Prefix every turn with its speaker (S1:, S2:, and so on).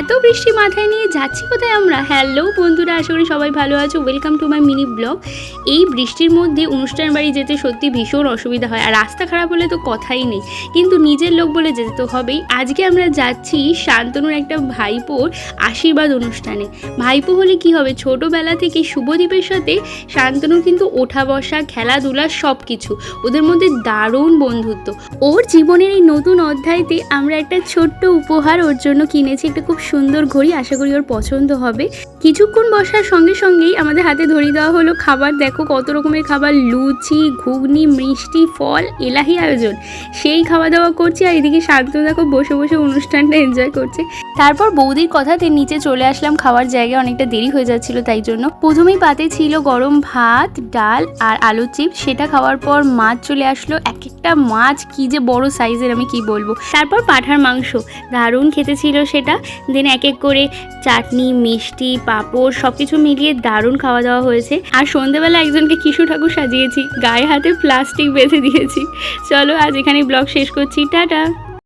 S1: এত বৃষ্টি মাথায় নিয়ে যাচ্ছি কোথায় আমরা? হ্যালো বন্ধুরা, আশা করি সবাই ভালো আছো। Welcome to my mini blog. এই বৃষ্টির মধ্যে অনুষ্ঠান বাড়ি যেতে সত্যি ভীষণ অসুবিধা হয়, আর রাস্তা খারাপ হলে তো কথাই নেই, কিন্তু নিজের লোক বলে যেতে তো হবেই। আজকে আমরা যাচ্ছি শান্তনুর একটা ভাইপোর আশীর্বাদ অনুষ্ঠানে। ভাইপো হলে কি হবে, ছোটোবেলা থেকে শুভদীপের সাথে শান্তনুর কিন্তু ওঠা বসা, খেলাধুলা সব কিছু, ওদের মধ্যে দারুণ বন্ধুত্ব। ওর জীবনের এই নতুন অধ্যায়তে আমরা একটা ছোট্ট উপহার ওর জন্য কিনেছি, একটা খুব সুন্দর ঘড়ি। আশা করি ওর পছন্দ হবে। কিছুক্ষণ বসার সঙ্গে সঙ্গেই আমাদের হাতে ধরিয়ে দেওয়া হলো খাবার। দেখো কত রকমের খাবার, লুচি, ঘুগনি, মিষ্টি, ফল, এলাহি আয়োজন। সেই খাওয়া দাওয়া করছি, আর এদিকে শান্তনু দেখো বসে বসে অনুষ্ঠানটা এনজয় করছে। তারপর বৌদির কথাতে নিচে চলে আসলাম খাওয়ার জায়গায়, অনেকটা দেরি হয়ে যাচ্ছিল, তাই জন্য প্রথমেই পাতে ছিল গরম ভাত, ডাল আর আলু চিপস। সেটা খাওয়ার পর মাছ চলে আসলো, এক একটা মাছ কি যে বড় সাইজের, আমি কি বলবো। তারপর পাঁঠার মাংস, দারুণ খেতে ছিল সেটা। দেন এক এক করে চাটনি, মিষ্টি, পাঁপড় সব কিছু মিলিয়ে দারুণ খাওয়া দাওয়া হয়েছে। আর সন্ধ্যেবেলা একজনকে কিশোর ঠাকুর সাজিয়েছি, গায়ে হাতে প্লাস্টিক বেঁধে দিয়েছি। চলো আজ এখানেই ব্লগ শেষ করছি, টাটা।